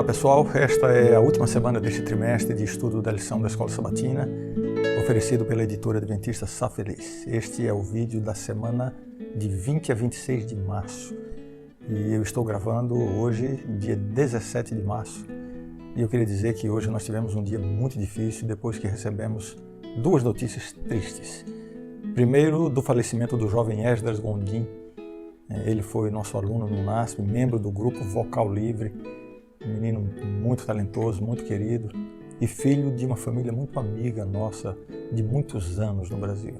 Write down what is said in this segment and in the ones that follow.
pessoal, esta é a última semana deste trimestre de estudo da lição da Escola Sabatina, oferecido pela editora adventista Sá Feliz. Este é o vídeo da semana de 20 a 26 de março e eu estou gravando hoje, dia 17 de março. E eu queria dizer que hoje nós tivemos um dia muito difícil depois que recebemos duas notícias tristes. Primeiro, do falecimento do jovem Esdras Gondim. Ele foi nosso aluno no NASP, membro do grupo Vocal Livre, um menino muito talentoso, muito querido e filho de uma família muito amiga nossa de muitos anos no Brasil.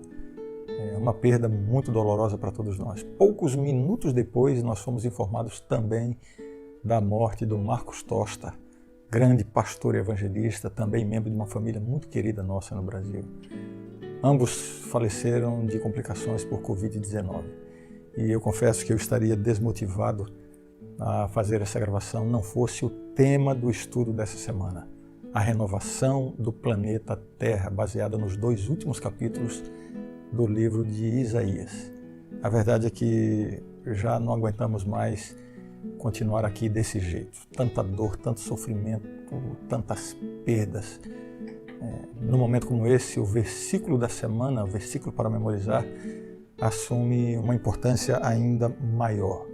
É uma perda muito dolorosa para todos nós. Poucos minutos depois, nós fomos informados também da morte do Marcos Tosta, grande pastor e evangelista, também membro de uma família muito querida nossa no Brasil. Ambos faleceram de complicações por Covid-19. E eu confesso que eu estaria desmotivado a fazer essa gravação não fosse o tema do estudo dessa semana, a renovação do planeta Terra, baseada nos dois últimos capítulos do livro de Isaías. A verdade é que já não aguentamos mais continuar aqui desse jeito. Tanta dor, tanto sofrimento, tantas perdas. Num momento como esse, o versículo da semana, o versículo para memorizar, assume uma importância ainda maior.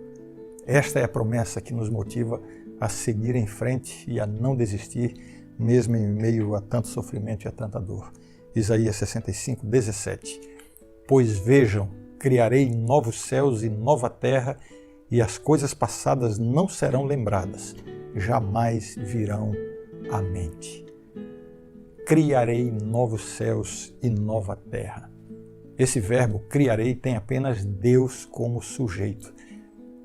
Esta é a promessa que nos motiva a seguir em frente e a não desistir, mesmo em meio a tanto sofrimento e a tanta dor. Isaías 65, 17. Pois vejam, criarei novos céus e nova terra, e as coisas passadas não serão lembradas, jamais virão à mente. Criarei novos céus e nova terra. Esse verbo, criarei, tem apenas Deus como sujeito.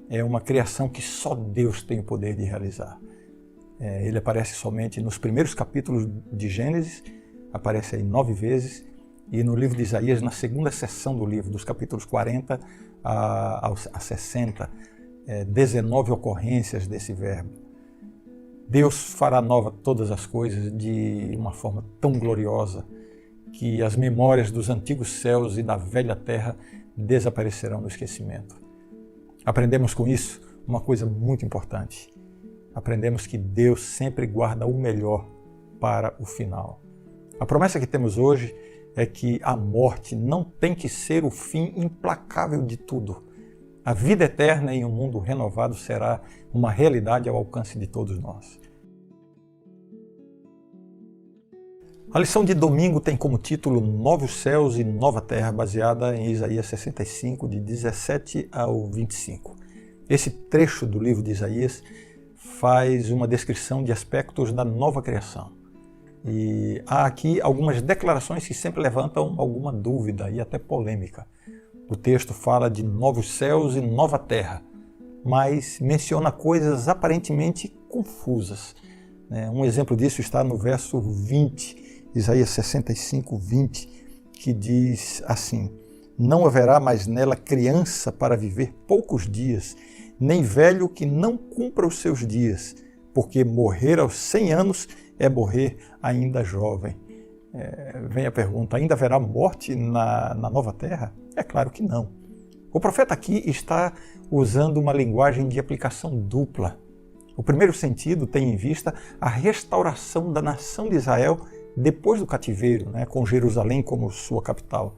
É uma criação que só Deus tem o poder de realizar. Ele aparece somente nos primeiros capítulos de Gênesis, aparece aí 9 vezes, e no livro de Isaías, na segunda seção do livro, dos capítulos 40 a 60, 19 ocorrências desse verbo. Deus fará nova todas as coisas de uma forma tão gloriosa que as memórias dos antigos céus e da velha terra desaparecerão no esquecimento. Aprendemos com isso uma coisa muito importante. Aprendemos que Deus sempre guarda o melhor para o final. A promessa que temos hoje é que a morte não tem que ser o fim implacável de tudo. A vida eterna em um mundo renovado será uma realidade ao alcance de todos nós. A lição de domingo tem como título Novos Céus e Nova Terra, baseada em Isaías 65, de 17 ao 25. Esse trecho do livro de Isaías faz uma descrição de aspectos da nova criação. E há aqui algumas declarações que sempre levantam alguma dúvida e até polêmica. O texto fala de novos céus e nova terra, mas menciona coisas aparentemente confusas. Um exemplo disso está no verso 20, Isaías 65, 20, que diz assim: não haverá mais nela criança para viver poucos dias, nem velho que não cumpra os seus dias, porque morrer aos 100 anos é morrer ainda jovem. Vem a pergunta, ainda haverá morte na nova terra? É claro que não. O profeta aqui está usando uma linguagem de aplicação dupla. O primeiro sentido tem em vista a restauração da nação de Israel depois do cativeiro, com Jerusalém como sua capital.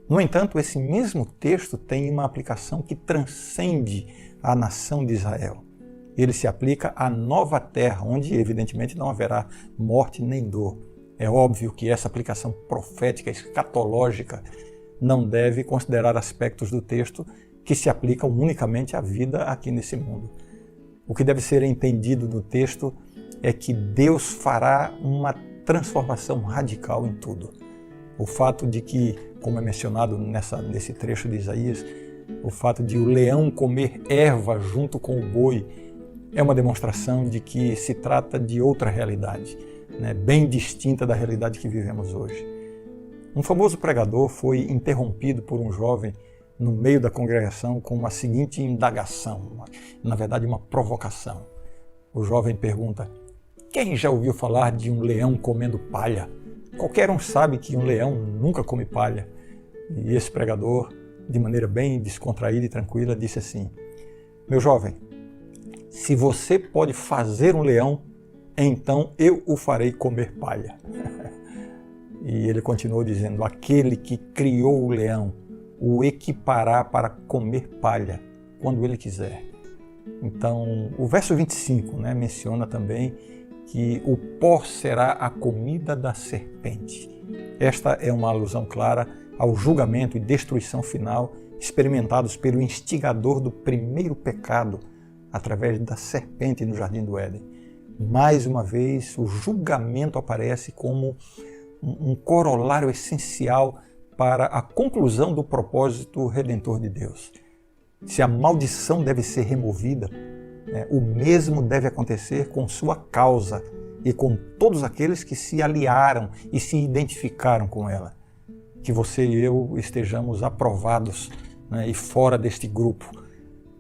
No entanto, esse mesmo texto tem uma aplicação que transcende a nação de Israel. Ele se aplica à nova terra, onde evidentemente não haverá morte nem dor. É óbvio que essa aplicação profética, escatológica, não deve considerar aspectos do texto que se aplicam unicamente à vida aqui nesse mundo. O que deve ser entendido no texto é que Deus fará uma transformação radical em tudo. O fato de que, como é mencionado nesse trecho de Isaías, o fato de o leão comer erva junto com o boi é uma demonstração de que se trata de outra realidade, bem distinta da realidade que vivemos hoje. Um famoso pregador foi interrompido por um jovem no meio da congregação com uma seguinte indagação, na verdade uma provocação. O jovem pergunta: quem já ouviu falar de um leão comendo palha? Qualquer um sabe que um leão nunca come palha. E esse pregador, de maneira bem descontraída e tranquila, disse assim: meu jovem, se você pode fazer um leão, então eu o farei comer palha. E ele continuou dizendo, aquele que criou o leão o equipará para comer palha quando ele quiser. Então, o verso 25 menciona também que o pó será a comida da serpente. Esta é uma alusão clara ao julgamento e destruição final experimentados pelo instigador do primeiro pecado através da serpente no Jardim do Éden. Mais uma vez, o julgamento aparece como um corolário essencial para a conclusão do propósito redentor de Deus. Se a maldição deve ser removida, o mesmo deve acontecer com sua causa e com todos aqueles que se aliaram e se identificaram com ela. Que você e eu estejamos aprovados e fora deste grupo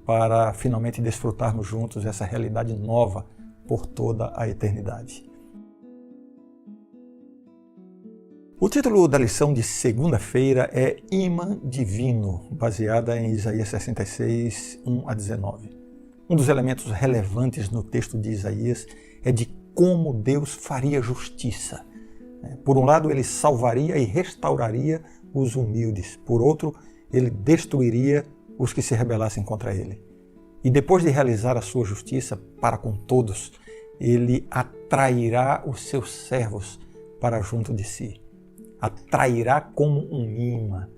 para finalmente desfrutarmos juntos essa realidade nova por toda a eternidade. O título da lição de segunda-feira é Imã Divino, baseada em Isaías 66, 1 a 19. Um dos elementos relevantes no texto de Isaías é de como Deus faria justiça. Por um lado, ele salvaria e restauraria os humildes. Por outro, ele destruiria os que se rebelassem contra ele. E depois de realizar a sua justiça para com todos, ele atrairá os seus servos para junto de si. Atrairá como um imã.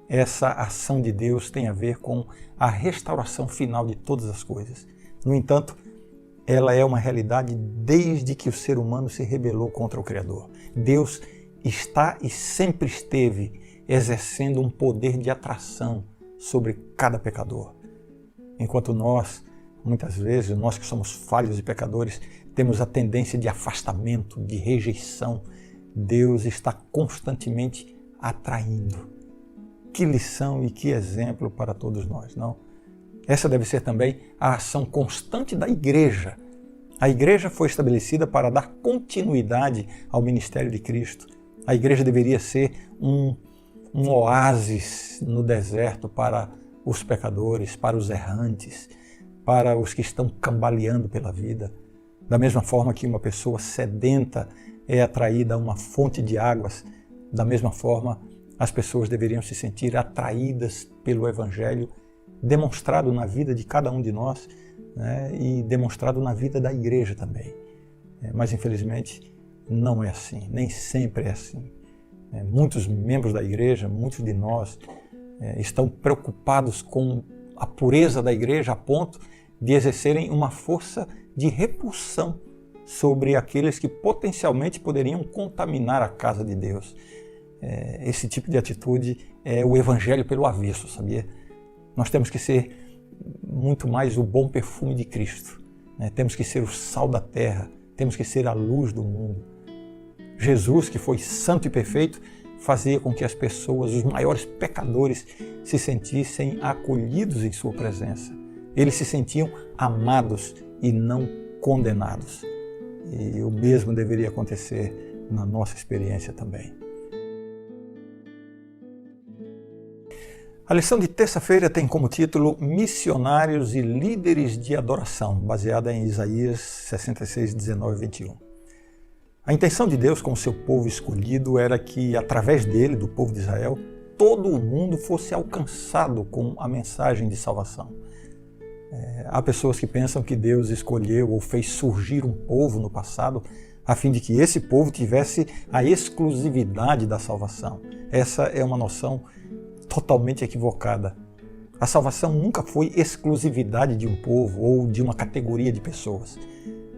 Essa ação de Deus tem a ver com a restauração final de todas as coisas. No entanto, ela é uma realidade desde que o ser humano se rebelou contra o Criador. Deus está e sempre esteve exercendo um poder de atração sobre cada pecador. Enquanto nós, muitas vezes, nós que somos falhos e pecadores, temos a tendência de afastamento, de rejeição, Deus está constantemente atraindo. Que lição e que exemplo para todos nós, não? Essa deve ser também a ação constante da igreja. A igreja foi estabelecida para dar continuidade ao ministério de Cristo. A igreja deveria ser um oásis no deserto para os pecadores, para os errantes, para os que estão cambaleando pela vida. Da mesma forma que uma pessoa sedenta é atraída a uma fonte de águas, da mesma forma as pessoas deveriam se sentir atraídas pelo Evangelho, demonstrado na vida de cada um de nós, e demonstrado na vida da igreja também. Mas infelizmente não é assim, nem sempre é assim. Muitos membros da igreja, muitos de nós, estão preocupados com a pureza da igreja a ponto de exercerem uma força de repulsão sobre aqueles que potencialmente poderiam contaminar a casa de Deus. Esse tipo de atitude é o evangelho pelo avesso, sabia? Nós temos que ser muito mais o bom perfume de Cristo. Temos que ser o sal da terra, temos que ser a luz do mundo. Jesus, que foi santo e perfeito, fazia com que as pessoas, os maiores pecadores, se sentissem acolhidos em sua presença. Eles se sentiam amados e não condenados. E o mesmo deveria acontecer na nossa experiência também. A lição de terça-feira tem como título Missionários e Líderes de Adoração, baseada em Isaías 66, 19 e 21. A intenção de Deus com o seu povo escolhido era que, através dele, do povo de Israel, todo o mundo fosse alcançado com a mensagem de salvação. Há pessoas que pensam que Deus escolheu ou fez surgir um povo no passado a fim de que esse povo tivesse a exclusividade da salvação. Essa é uma noção totalmente equivocada. A salvação nunca foi exclusividade de um povo ou de uma categoria de pessoas.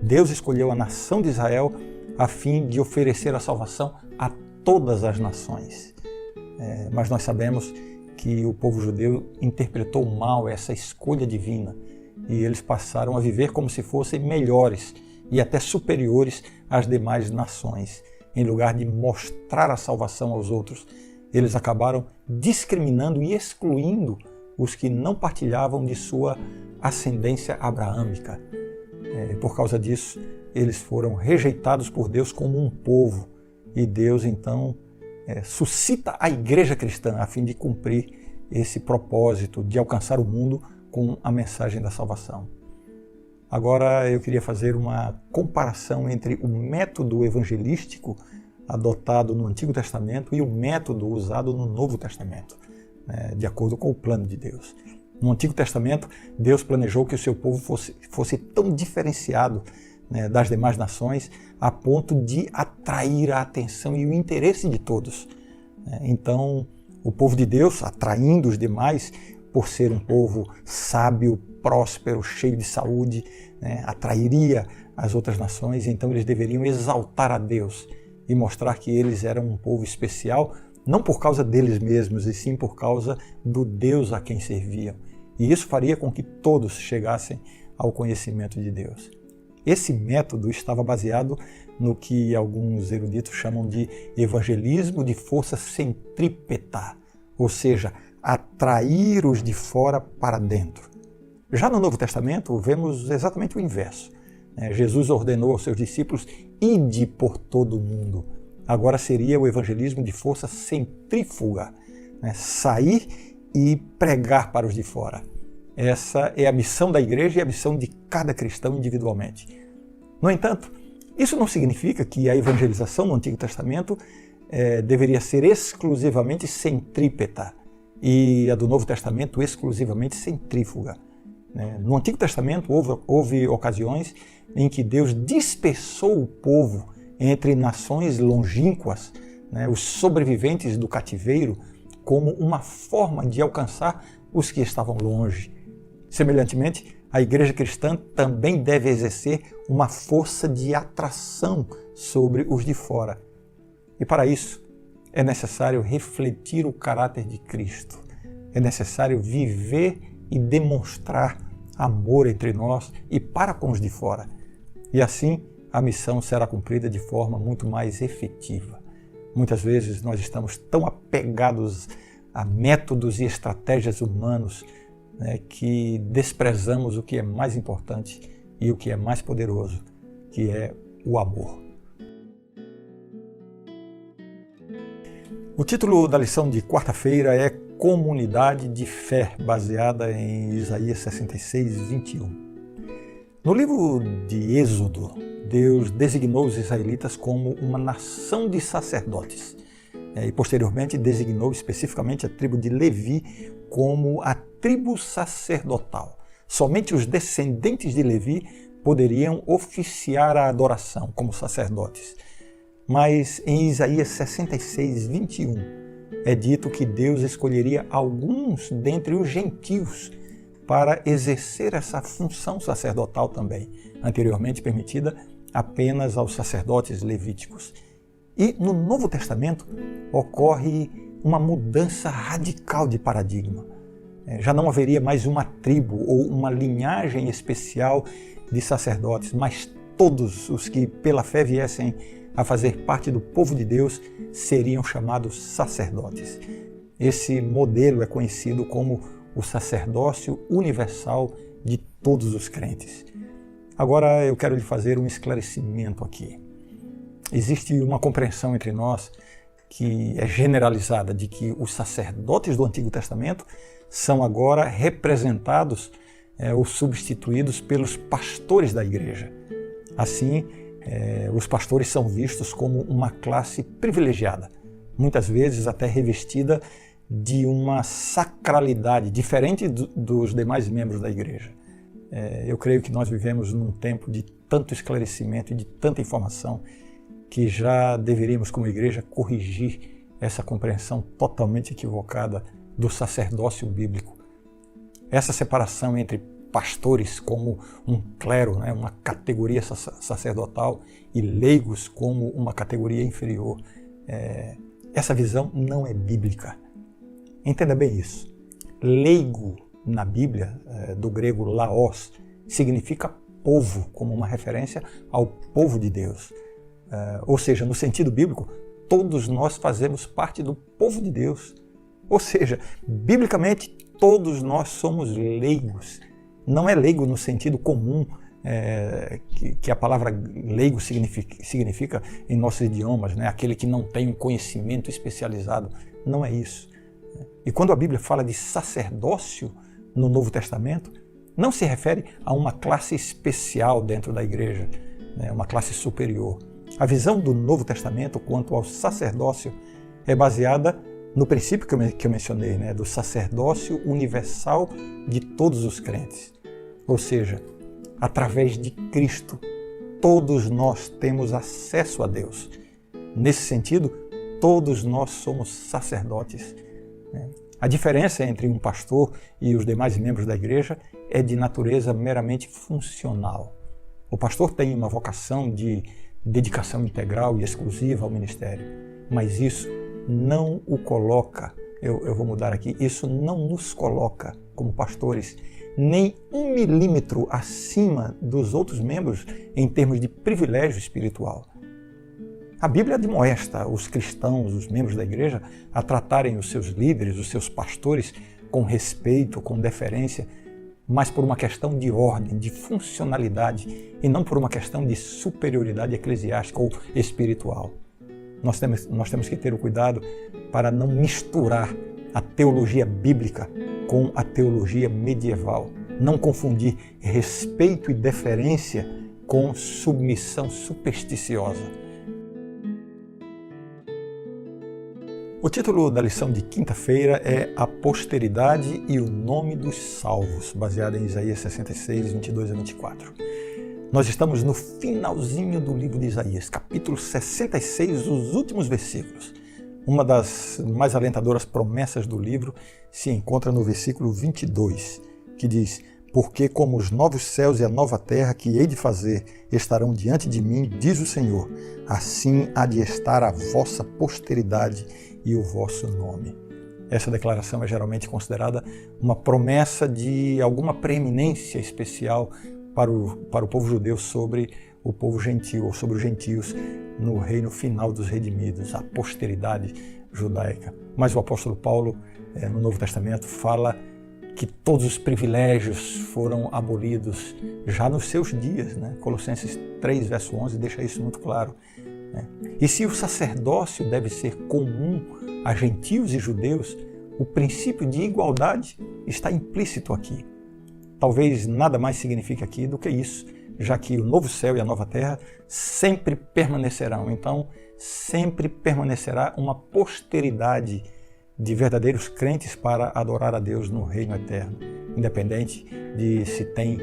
Deus escolheu a nação de Israel a fim de oferecer a salvação a todas as nações. Mas nós sabemos que o povo judeu interpretou mal essa escolha divina e eles passaram a viver como se fossem melhores e até superiores às demais nações. Em lugar de mostrar a salvação aos outros, eles acabaram discriminando e excluindo os que não partilhavam de sua ascendência abraâmica. Por causa disso, eles foram rejeitados por Deus como um povo. E Deus, então, suscita a igreja cristã a fim de cumprir esse propósito de alcançar o mundo com a mensagem da salvação. Agora eu queria fazer uma comparação entre o método evangelístico adotado no Antigo Testamento e o método usado no Novo Testamento, de acordo com o plano de Deus. No Antigo Testamento, Deus planejou que o seu povo fosse tão diferenciado das demais nações a ponto de atrair a atenção e o interesse de todos. Então, o povo de Deus, atraindo os demais, por ser um povo sábio, próspero, cheio de saúde, atrairia as outras nações, então eles deveriam exaltar a Deus e mostrar que eles eram um povo especial, não por causa deles mesmos, e sim por causa do Deus a quem serviam. E isso faria com que todos chegassem ao conhecimento de Deus. Esse método estava baseado no que alguns eruditos chamam de evangelismo de força centrípeta, ou seja, atrair os de fora para dentro. Já no Novo Testamento, vemos exatamente o inverso. Jesus ordenou aos seus discípulos: ide por todo o mundo. Agora seria o evangelismo de força centrífuga, sair e pregar para os de fora. Essa é a missão da igreja e a missão de cada cristão individualmente. No entanto, isso não significa que a evangelização no Antigo Testamento deveria ser exclusivamente centrípeta e a do Novo Testamento exclusivamente centrífuga. No Antigo Testamento houve ocasiões em que Deus dispersou o povo entre nações longínquas, os sobreviventes do cativeiro, como uma forma de alcançar os que estavam longe. Semelhantemente, a igreja cristã também deve exercer uma força de atração sobre os de fora. E para isso, é necessário refletir o caráter de Cristo. É necessário viver e demonstrar amor entre nós e para com os de fora. E assim, a missão será cumprida de forma muito mais efetiva. Muitas vezes nós estamos tão apegados a métodos e estratégias humanos, que desprezamos o que é mais importante e o que é mais poderoso, que é o amor. O título da lição de quarta-feira é Comunidade de Fé, baseada em Isaías 66, 21. No livro de Êxodo, Deus designou os israelitas como uma nação de sacerdotes e posteriormente designou especificamente a tribo de Levi como a tribo sacerdotal. Somente os descendentes de Levi poderiam oficiar a adoração como sacerdotes. Mas em Isaías 66, 21, é dito que Deus escolheria alguns dentre os gentios para exercer essa função sacerdotal também, anteriormente permitida apenas aos sacerdotes levíticos. E no Novo Testamento ocorre uma mudança radical de paradigma. Já não haveria mais uma tribo ou uma linhagem especial de sacerdotes, mas todos os que pela fé viessem a fazer parte do povo de Deus seriam chamados sacerdotes. Esse modelo é conhecido como o sacerdócio universal de todos os crentes. Agora eu quero lhe fazer um esclarecimento aqui. Existe uma compreensão entre nós que é generalizada de que os sacerdotes do Antigo Testamento são agora representados ou substituídos pelos pastores da igreja. Assim, os pastores são vistos como uma classe privilegiada, muitas vezes até revestida de uma sacralidade diferente dos demais membros da igreja. Eu creio que nós vivemos num tempo de tanto esclarecimento e de tanta informação que já deveríamos, como igreja, corrigir essa compreensão totalmente equivocada do sacerdócio bíblico. Essa separação entre pastores como um clero, uma categoria sacerdotal, e leigos como uma categoria inferior, essa visão não é bíblica. Entenda bem isso. Leigo na Bíblia, do grego laos, significa povo, como uma referência ao povo de Deus. Ou seja, no sentido bíblico, todos nós fazemos parte do povo de Deus. Ou seja, biblicamente, todos nós somos leigos. Não é leigo no sentido comum que a palavra leigo significa em nossos idiomas, aquele que não tem um conhecimento especializado. Não é isso. E quando a Bíblia fala de sacerdócio no Novo Testamento, não se refere a uma classe especial dentro da igreja, né, uma classe superior. A visão do Novo Testamento quanto ao sacerdócio é baseada no princípio que eu mencionei, né, do sacerdócio universal de todos os crentes. Ou seja, através de Cristo, todos nós temos acesso a Deus. Nesse sentido, todos nós somos sacerdotes. A diferença entre um pastor e os demais membros da igreja é de natureza meramente funcional. O pastor tem uma vocação de dedicação integral e exclusiva ao ministério, mas isso não o coloca, eu vou mudar aqui, isso não nos coloca como pastores nem 1 milímetro acima dos outros membros em termos de privilégio espiritual. A Bíblia admoesta os cristãos, os membros da igreja, a tratarem os seus líderes, os seus pastores, com respeito, com deferência, mas por uma questão de ordem, de funcionalidade, e não por uma questão de superioridade eclesiástica ou espiritual. Nós temos que ter o cuidado para não misturar a teologia bíblica com a teologia medieval. Não confundir respeito e deferência com submissão supersticiosa. O título da lição de quinta-feira é A Posteridade e o Nome dos Salvos, baseado em Isaías 66, 22 a 24. Nós estamos no finalzinho do livro de Isaías, capítulo 66, os últimos versículos. Uma das mais alentadoras promessas do livro se encontra no versículo 22, que diz: Porque como os novos céus e a nova terra que hei de fazer estarão diante de mim, diz o Senhor, assim há de estar a vossa posteridade e o vosso nome. Essa declaração é geralmente considerada uma promessa de alguma preeminência especial para o povo judeu sobre o povo gentil, ou sobre os gentios no reino final dos redimidos, a posteridade judaica. Mas o apóstolo Paulo, no Novo Testamento, fala que todos os privilégios foram abolidos já nos seus dias, né? Colossenses 3, verso 11, deixa isso muito claro. E se o sacerdócio deve ser comum a gentios e judeus, o princípio de igualdade está implícito aqui. Talvez nada mais signifique aqui do que isso, já que o novo céu e a nova terra sempre permanecerão. Então, sempre permanecerá uma posteridade de verdadeiros crentes para adorar a Deus no reino eterno, independente de se tem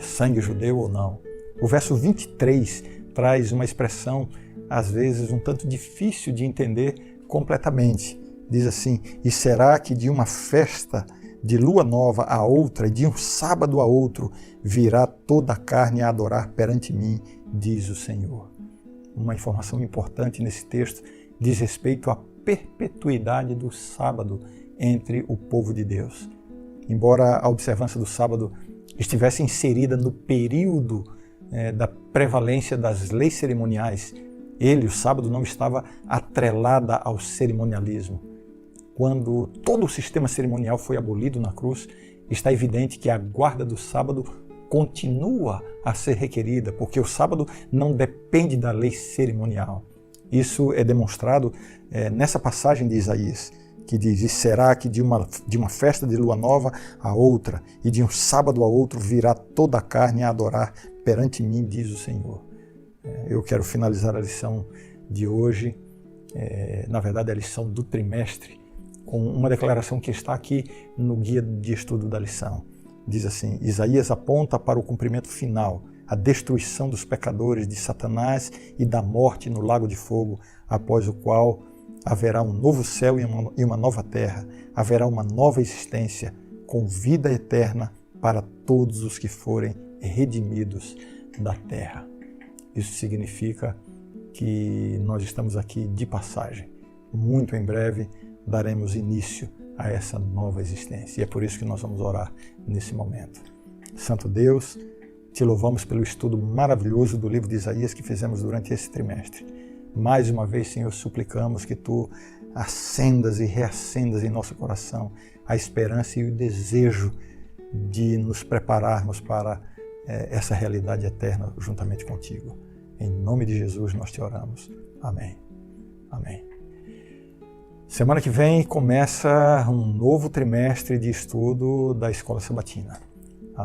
sangue judeu ou não. O verso 23 traz uma expressão, às vezes, um tanto difícil de entender completamente. Diz assim: E será que de uma festa de lua nova a outra e de um sábado a outro virá toda a carne a adorar perante mim, diz o Senhor. Uma informação importante nesse texto diz respeito à perpetuidade do sábado entre o povo de Deus. Embora a observância do sábado estivesse inserida no período da prevalência das leis cerimoniais, o sábado, não estava atrelada ao cerimonialismo. Quando todo o sistema cerimonial foi abolido na cruz, está evidente que a guarda do sábado continua a ser requerida, porque o sábado não depende da lei cerimonial. Isso é demonstrado nessa passagem de Isaías, que diz: E será que de uma festa de lua nova a outra, e de um sábado a outro virá toda a carne a adorar perante mim, diz o Senhor. Eu quero finalizar a lição de hoje, na verdade a lição do trimestre, com uma declaração que está aqui no guia de estudo da lição. Diz assim: Isaías aponta para o cumprimento final, a destruição dos pecadores, de Satanás e da morte no lago de fogo, após o qual haverá um novo céu e uma nova terra, haverá uma nova existência, com vida eterna para todos os que forem redimidos da terra. Isso significa que nós estamos aqui de passagem. Muito em breve daremos início a essa nova existência. E é por isso que nós vamos orar nesse momento. Santo Deus, te louvamos pelo estudo maravilhoso do livro de Isaías que fizemos durante esse trimestre. Mais uma vez, Senhor, suplicamos que Tu acendas e reacendas em nosso coração a esperança e o desejo de nos prepararmos para essa realidade eterna juntamente contigo. Em nome de Jesus nós te oramos. Amém. Amém. Semana que vem começa um novo trimestre de estudo da Escola Sabatina.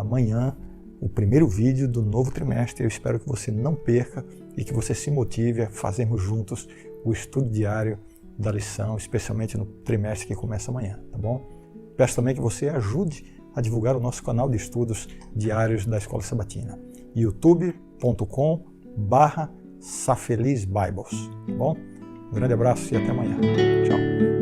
amanhã o primeiro vídeo do novo trimestre. Eu espero que você não perca e que você se motive a fazermos juntos o estudo diário da lição, especialmente no trimestre que começa amanhã, tá bom? Peço também que você ajude a divulgar o nosso canal de estudos diários da Escola Sabatina, youtube.com/SafelizBibles, tá bom? Um grande abraço e até amanhã. Tchau.